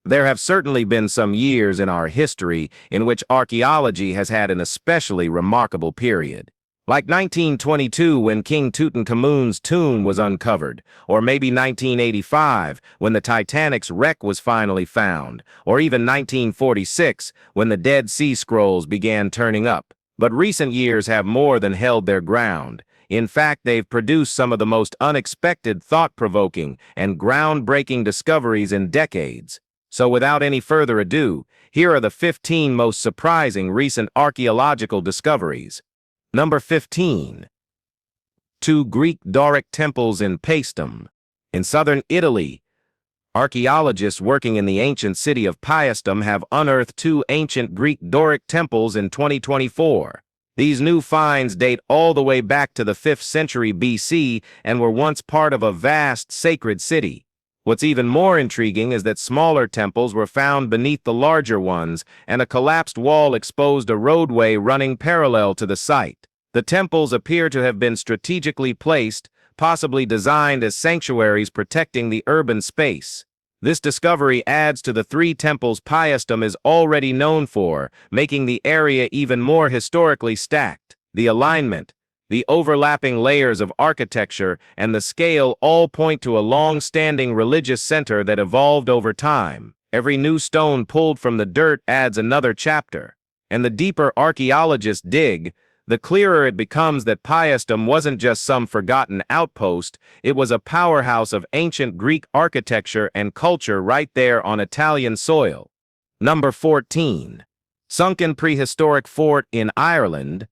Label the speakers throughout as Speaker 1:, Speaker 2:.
Speaker 1: There have certainly been some years in our history in which archaeology has had an especially remarkable period. Like 1922 when King Tutankhamun's tomb was uncovered, or maybe 1985 when the Titanic's wreck was finally found, or even 1946 when the Dead Sea Scrolls began turning up. But recent years have more than held their ground. In fact, they've produced some of the most unexpected, thought-provoking, and groundbreaking discoveries in decades. So without any further ado, here are the 15 most surprising recent archaeological discoveries. Number 15. Two Greek Doric temples in Paestum. In southern Italy, archaeologists working in the ancient city of Paestum have unearthed two ancient Greek Doric temples in 2024. These new finds date all the way back to the 5th century BC and were once part of a vast sacred city. What's even more intriguing is that smaller temples were found beneath the larger ones, and a collapsed wall exposed a roadway running parallel to the site. The temples appear to have been strategically placed, possibly designed as sanctuaries protecting the urban space. This discovery adds to the three temples Paestum is already known for, making the area even more historically stacked. The alignment, the overlapping layers of architecture, and the scale all point to a long-standing religious center that evolved over time. Every new stone pulled from the dirt adds another chapter. And the deeper archaeologists dig, the clearer it becomes that Paestum wasn't just some forgotten outpost, it was a powerhouse of ancient Greek architecture and culture right there on Italian soil. Number 14. Sunken prehistoric fort in Ireland.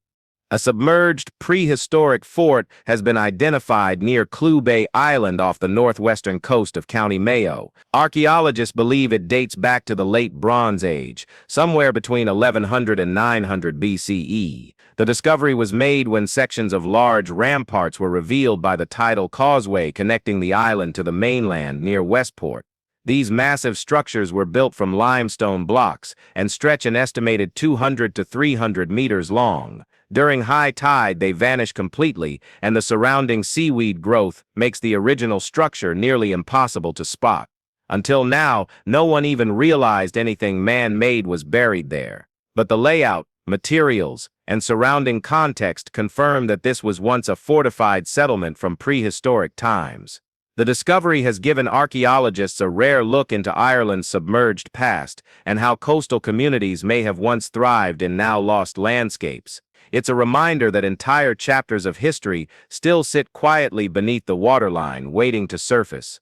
Speaker 1: A submerged prehistoric fort has been identified near Clew Bay Island off the northwestern coast of County Mayo. Archaeologists believe it dates back to the late Bronze Age, somewhere between 1100 and 900 BCE. The discovery was made when sections of large ramparts were revealed by the tidal causeway connecting the island to the mainland near Westport. These massive structures were built from limestone blocks and stretch an estimated 200 to 300 meters long. During high tide, they vanish completely, and the surrounding seaweed growth makes the original structure nearly impossible to spot. Until now, no one even realized anything man-made was buried there. But the layout, materials, and surrounding context confirm that this was once a fortified settlement from prehistoric times. The discovery has given archaeologists a rare look into Ireland's submerged past and how coastal communities may have once thrived in now lost landscapes. It's a reminder that entire chapters of history still sit quietly beneath the waterline, waiting to surface.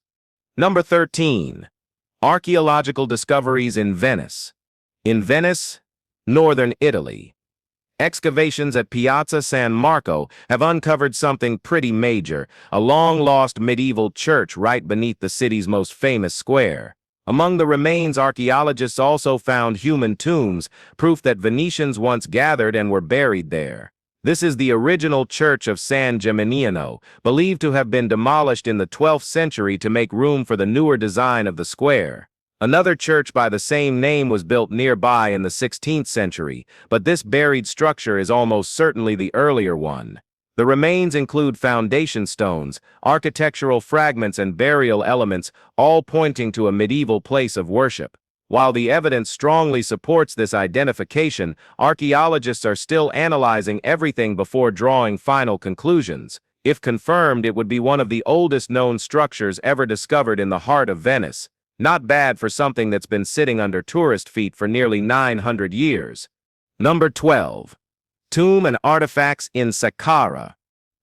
Speaker 1: Number 13. Archaeological discoveries in Venice. In Venice, northern Italy, excavations at Piazza San Marco have uncovered something pretty major, a long-lost medieval church right beneath the city's most famous square. Among the remains, archaeologists also found human tombs, proof that Venetians once gathered and were buried there. This is the original church of San Gimignano, believed to have been demolished in the 12th century to make room for the newer design of the square. Another church by the same name was built nearby in the 16th century, but this buried structure is almost certainly the earlier one. The remains include foundation stones, architectural fragments, and burial elements, all pointing to a medieval place of worship. While the evidence strongly supports this identification, archaeologists are still analyzing everything before drawing final conclusions. If confirmed, it would be one of the oldest known structures ever discovered in the heart of Venice. Not bad for something that's been sitting under tourist feet for nearly 900 years. Number 12. Tomb and artifacts in Saqqara.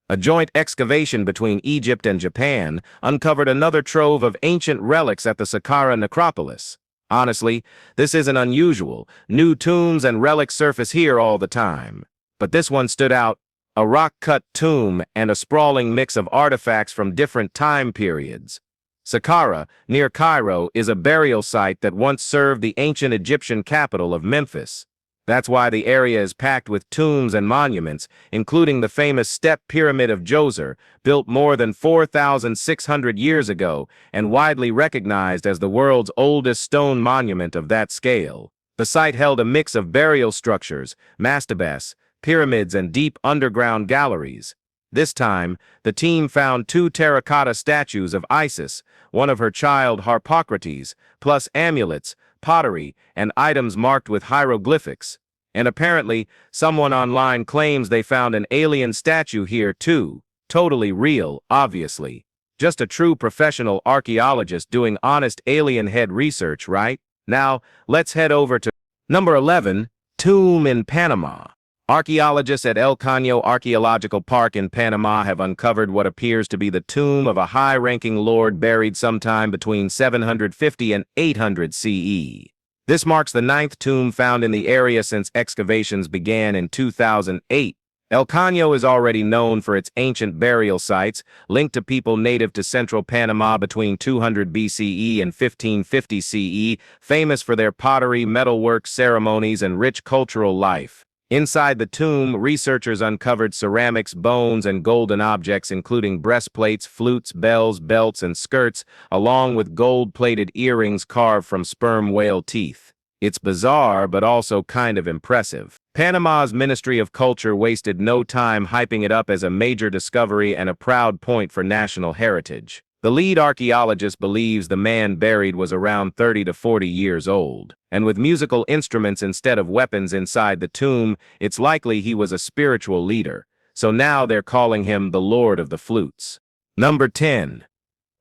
Speaker 1: A joint excavation between Egypt and Japan uncovered another trove of ancient relics at the Saqqara necropolis. Honestly, this isn't unusual. New tombs and relics surface here all the time. But this one stood out. A rock-cut tomb and a sprawling mix of artifacts from different time periods. Saqqara, near Cairo, is a burial site that once served the ancient Egyptian capital of Memphis. That's why the area is packed with tombs and monuments, including the famous Step Pyramid of Djoser, built more than 4,600 years ago and widely recognized as the world's oldest stone monument of that scale. The site held a mix of burial structures, mastabas, pyramids, and deep underground galleries. This time, the team found two terracotta statues of Isis, one of her child Harpocrates, plus amulets, pottery, and items marked with hieroglyphics. And apparently, someone online claims they found an alien statue here too. Totally real, obviously. Just a true professional archaeologist doing honest alien head research, right? Now, let's head over to number 11, Tomb in Panama. Archaeologists at El Caño Archaeological Park in Panama have uncovered what appears to be the tomb of a high-ranking lord buried sometime between 750 and 800 CE. This marks the ninth tomb found in the area since excavations began in 2008. El Caño is already known for its ancient burial sites, linked to people native to central Panama between 200 BCE and 1550 CE, famous for their pottery, metalwork, ceremonies, and rich cultural life. Inside the tomb, researchers uncovered ceramics, bones, and golden objects including breastplates, flutes, bells, belts, and skirts, along with gold-plated earrings carved from sperm whale teeth. It's bizarre, but also kind of impressive. Panama's Ministry of Culture wasted no time hyping it up as a major discovery and a proud point for national heritage. The lead archaeologist believes the man buried was around 30 to 40 years old, and with musical instruments instead of weapons inside the tomb, it's likely he was a spiritual leader, so now they're calling him the Lord of the Flutes. Number 10.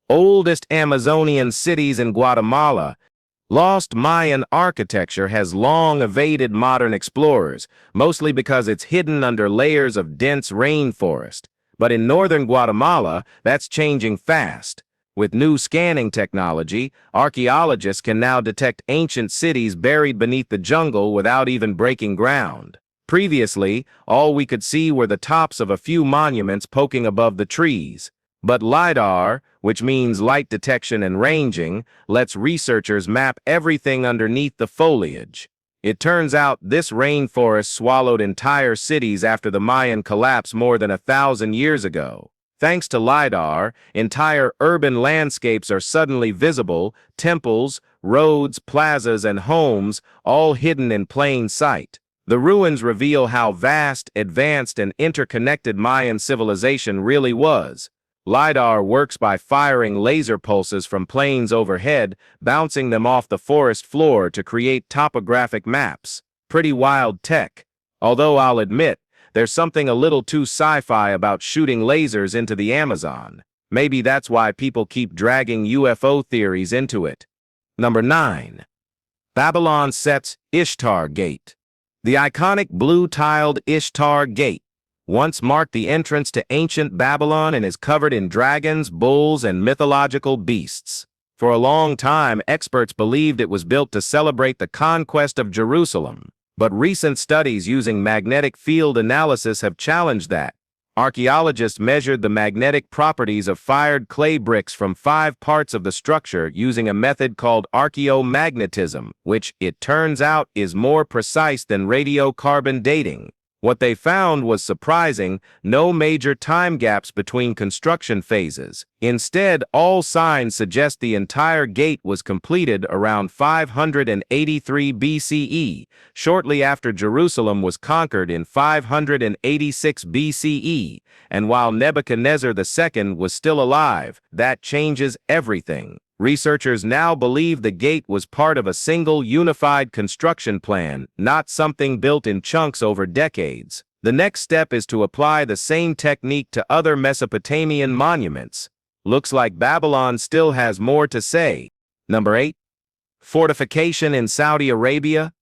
Speaker 1: Oldest Amazonian cities in Guatemala. Lost Mayan architecture has long evaded modern explorers, mostly because it's hidden under layers of dense rainforest. But in northern Guatemala, that's changing fast. With new scanning technology, archaeologists can now detect ancient cities buried beneath the jungle without even breaking ground. Previously, all we could see were the tops of a few monuments poking above the trees. But LiDAR, which means light detection and ranging, lets researchers map everything underneath the foliage. It turns out this rainforest swallowed entire cities after the Mayan collapse more than 1,000 years ago. Thanks to LiDAR, entire urban landscapes are suddenly visible, temples, roads, plazas, and homes, all hidden in plain sight. The ruins reveal how vast, advanced, and interconnected Mayan civilization really was. LiDAR works by firing laser pulses from planes overhead, bouncing them off the forest floor to create topographic maps. Pretty wild tech. Although I'll admit, there's something a little too sci-fi about shooting lasers into the Amazon. Maybe that's why people keep dragging UFO theories into it. Number 9. Babylon sets Ishtar Gate. The iconic blue-tiled Ishtar Gate once marked the entrance to ancient Babylon and is covered in dragons, bulls, and mythological beasts. For a long time, experts believed it was built to celebrate the conquest of Jerusalem, but recent studies using magnetic field analysis have challenged that. Archaeologists measured the magnetic properties of fired clay bricks from 5 parts of the structure using a method called archaeomagnetism, which, it turns out, is more precise than radiocarbon dating. What they found was surprising: no major time gaps between construction phases. Instead, all signs suggest the entire gate was completed around 583 BCE, shortly after Jerusalem was conquered in 586 BCE, and while Nebuchadnezzar II was still alive. That changes everything. Researchers now believe the gate was part of a single unified construction plan, not something built in chunks over decades. The next step is to apply the same technique to other Mesopotamian monuments. Looks like Babylon still has more to say. Number 8. Fortification in Saudi Arabia.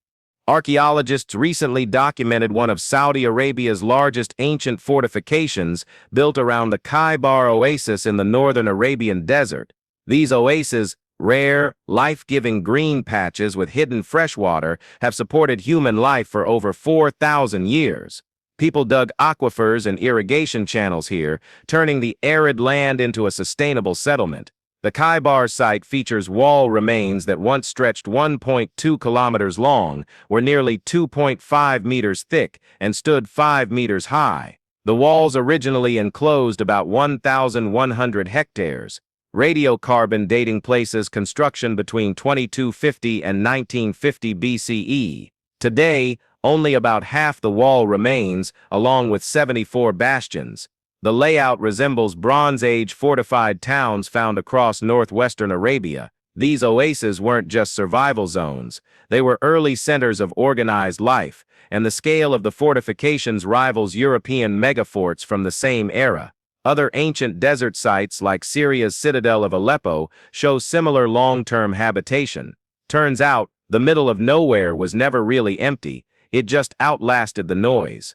Speaker 1: Archaeologists recently documented one of Saudi Arabia's largest ancient fortifications, built around the Khaybar Oasis in the northern Arabian desert. These oases, rare, life-giving green patches with hidden freshwater, have supported human life for over 4,000 years. People dug aquifers and irrigation channels here, turning the arid land into a sustainable settlement. The Khaybar site features wall remains that once stretched 1.2 kilometers long, were nearly 2.5 meters thick, and stood 5 meters high. The walls originally enclosed about 1,100 hectares. Radiocarbon dating places construction between 2250 and 1950 BCE. Today, only about half the wall remains, along with 74 bastions. The layout resembles Bronze Age fortified towns found across northwestern Arabia. These oases weren't just survival zones, they were early centers of organized life, and the scale of the fortifications rivals European megaforts from the same era. Other ancient desert sites like Syria's citadel of Aleppo show similar long-term habitation. Turns out, the middle of nowhere was never really empty, it just outlasted the noise.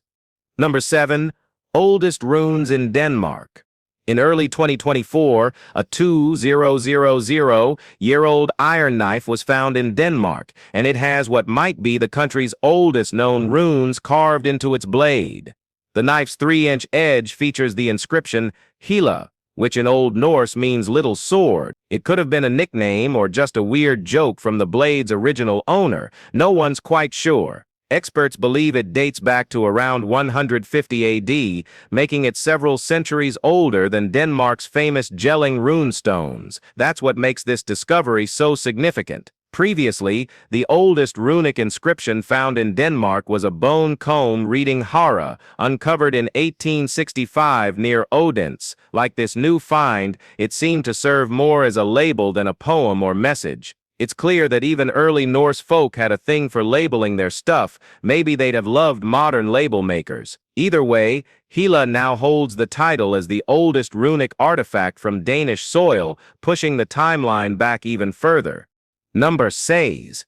Speaker 1: Number 7. Oldest runes in Denmark. In early 2024, a 2000-year-old iron knife was found in Denmark, and it has what might be the country's oldest known runes carved into its blade. The knife's 3-inch edge features the inscription Hela, which in Old Norse means little sword. It could have been a nickname or just a weird joke from the blade's original owner. No one's quite sure. Experts believe it dates back to around 150 AD, making it several centuries older than Denmark's famous Jelling runestones. That's what makes this discovery so significant. Previously, the oldest runic inscription found in Denmark was a bone comb reading Hara, uncovered in 1865 near Odense. Like this new find, it seemed to serve more as a label than a poem or message. It's clear that even early Norse folk had a thing for labeling their stuff. Maybe they'd have loved modern label makers. Either way, Hela now holds the title as the oldest runic artifact from Danish soil, pushing the timeline back even further. Number 6.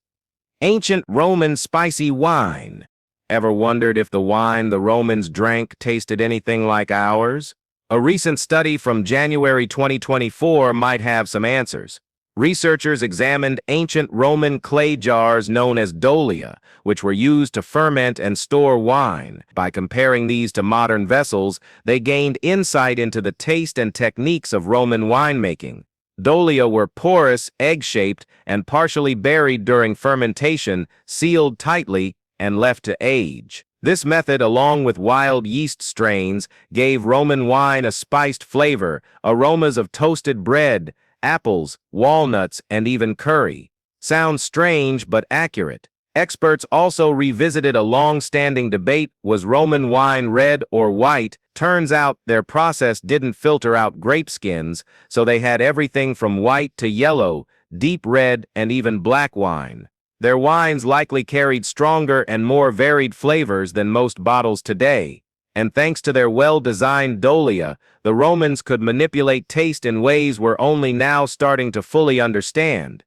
Speaker 1: Ancient Roman spicy wine. Ever wondered if the wine the Romans drank tasted anything like ours? A recent study from January 2024 might have some answers. Researchers examined ancient Roman clay jars known as dolia, which were used to ferment and store wine. By comparing these to modern vessels, they gained insight into the taste and techniques of Roman winemaking. Dolia were porous, egg-shaped, and partially buried during fermentation, sealed tightly, and left to age. This method, along with wild yeast strains, gave Roman wine a spiced flavor, aromas of toasted bread, apples, walnuts, and even curry. Sounds strange but accurate. Experts also revisited a long-standing debate: was Roman wine red or white? Turns out their process didn't filter out grape skins, so they had everything from white to yellow, deep red, and even black wine. Their wines likely carried stronger and more varied flavors than most bottles today. And thanks to their well-designed dolia, the Romans could manipulate taste in ways we're only now starting to fully understand.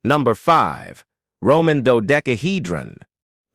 Speaker 1: Number 5. Roman dodecahedron.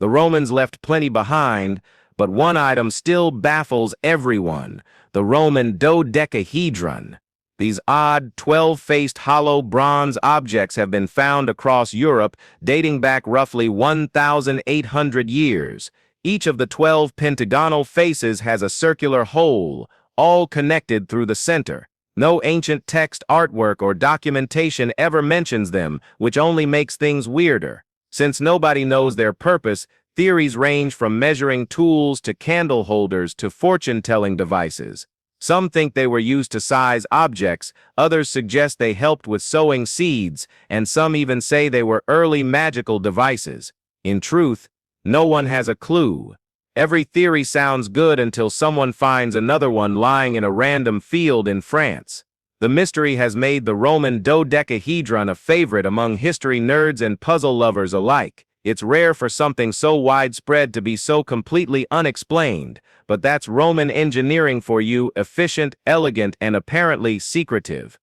Speaker 1: The Romans left plenty behind, but one item still baffles everyone: the Roman dodecahedron. These odd, 12-faced hollow bronze objects have been found across Europe, dating back roughly 1,800 years. Each of the 12 pentagonal faces has a circular hole, all connected through the center. No ancient text, artwork, or documentation ever mentions them, which only makes things weirder. Since nobody knows their purpose, theories range from measuring tools to candle holders to fortune-telling devices. Some think they were used to size objects, others suggest they helped with sowing seeds, and some even say they were early magical devices. In truth, no one has a clue. Every theory sounds good until someone finds another one lying in a random field in France. The mystery has made the Roman dodecahedron a favorite among history nerds and puzzle lovers alike. It's rare for something so widespread to be so completely unexplained, but that's Roman engineering for you: efficient, elegant, and apparently secretive.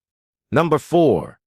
Speaker 1: Number 4.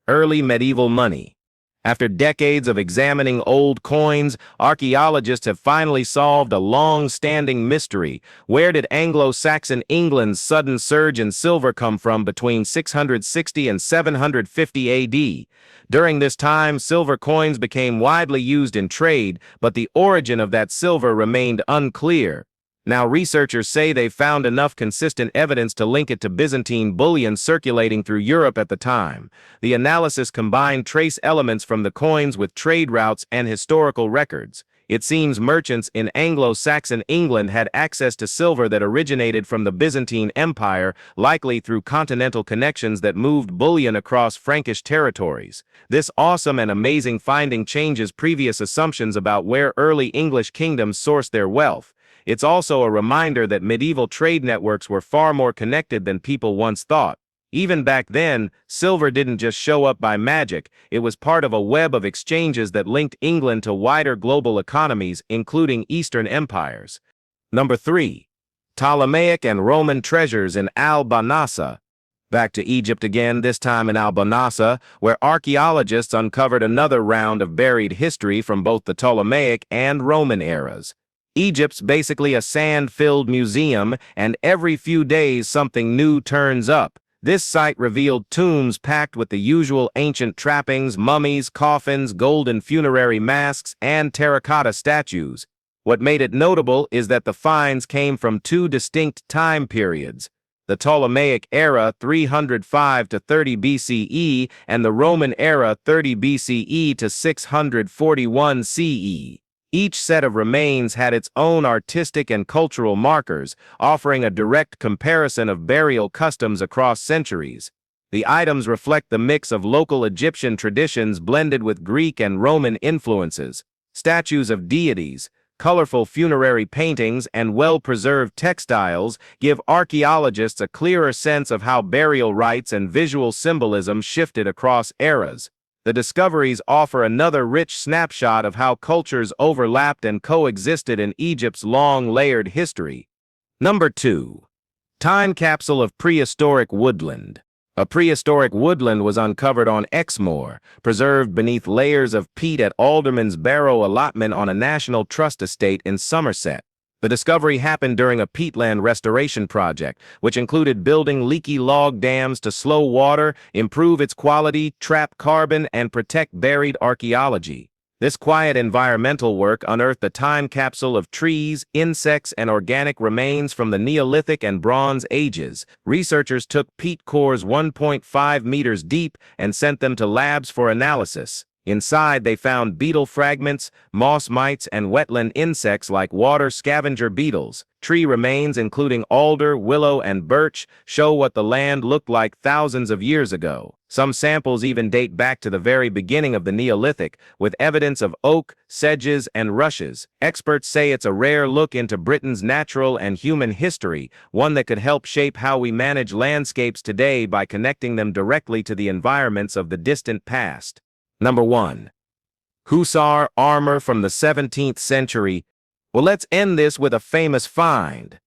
Speaker 1: Early medieval money. After decades of examining old coins, archaeologists have finally solved a long-standing mystery. Where did Anglo-Saxon England's sudden surge in silver come from between 660 and 750 AD? During this time, silver coins became widely used in trade, but the origin of that silver remained unclear. Now, researchers say they've found enough consistent evidence to link it to Byzantine bullion circulating through Europe at the time. The analysis combined trace elements from the coins with trade routes and historical records. It seems merchants in Anglo-Saxon England had access to silver that originated from the Byzantine Empire, likely through continental connections that moved bullion across Frankish territories. This awesome and amazing finding changes previous assumptions about where early English kingdoms sourced their wealth. It's also a reminder that medieval trade networks were far more connected than people once thought. Even back then, silver didn't just show up by magic, it was part of a web of exchanges that linked England to wider global economies, including Eastern empires. Number 3. Ptolemaic and Roman treasures in Al-Banasa. Back to Egypt again, this time in Al-Banasa, where archaeologists uncovered another round of buried history from both the Ptolemaic and Roman eras. Egypt's basically a sand-filled museum, and every few days something new turns up. This site revealed tombs packed with the usual ancient trappings, mummies, coffins, golden funerary masks, and terracotta statues. What made it notable is that the finds came from two distinct time periods: the Ptolemaic era 305 to 30 BCE and the Roman era 30 BCE to 641 CE. Each set of remains had its own artistic and cultural markers, offering a direct comparison of burial customs across centuries. The items reflect the mix of local Egyptian traditions blended with Greek and Roman influences. Statues of deities, colorful funerary paintings, and well-preserved textiles give archaeologists a clearer sense of how burial rites and visual symbolism shifted across eras. The discoveries offer another rich snapshot of how cultures overlapped and coexisted in Egypt's long, layered history. Number 2. Time capsule of prehistoric woodland. A prehistoric woodland was uncovered on Exmoor, preserved beneath layers of peat at Alderman's Barrow allotment on a National Trust estate in Somerset. The discovery happened during a peatland restoration project, which included building leaky log dams to slow water, improve its quality, trap carbon, and protect buried archaeology. This quiet environmental work unearthed a time capsule of trees, insects, and organic remains from the Neolithic and Bronze Ages. Researchers took peat cores 1.5 meters deep and sent them to labs for analysis. Inside, they found beetle fragments, moss mites, and wetland insects like water scavenger beetles. Tree remains, including alder, willow, and birch, show what the land looked like thousands of years ago. Some samples even date back to the very beginning of the Neolithic, with evidence of oak, sedges, and rushes. Experts say it's a rare look into Britain's natural and human history, one that could help shape how we manage landscapes today by connecting them directly to the environments of the distant past. Number 1. Hussar armor from the 17th century. Well, let's end this with a famous find.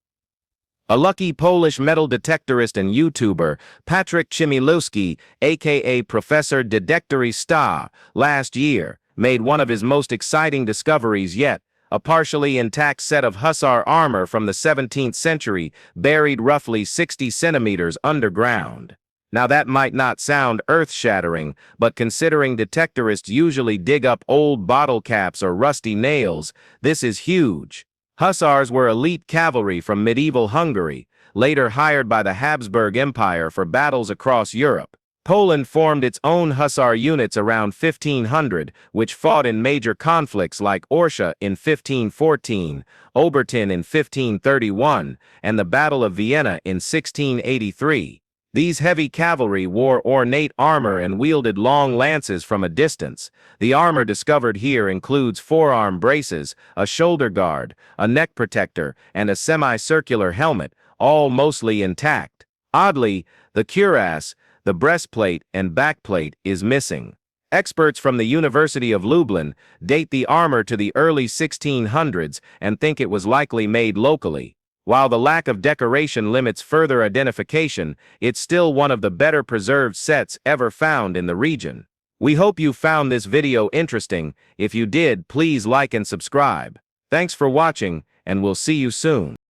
Speaker 1: A lucky Polish metal detectorist and YouTuber, Patrick Chmielewski, aka Professor Dedektory Star, last year made one of his most exciting discoveries yet: a partially intact set of hussar armor from the 17th century, buried roughly 60 centimeters underground. Now that might not sound earth-shattering, but considering detectorists usually dig up old bottle caps or rusty nails, this is huge. Hussars were elite cavalry from medieval Hungary, later hired by the Habsburg Empire for battles across Europe. Poland formed its own hussar units around 1500, which fought in major conflicts like Orsha in 1514, Obertin in 1531, and the Battle of Vienna in 1683. These heavy cavalry wore ornate armor and wielded long lances from a distance. The armor discovered here includes forearm braces, a shoulder guard, a neck protector, and a semicircular helmet, all mostly intact. Oddly, the cuirass, the breastplate, and backplate is missing. Experts from the University of Lublin date the armor to the early 1600s and think it was likely made locally. While the lack of decoration limits further identification, it's still one of the better preserved sets ever found in the region. We hope you found this video interesting. If you did, please like and subscribe. Thanks for watching, and we'll see you soon.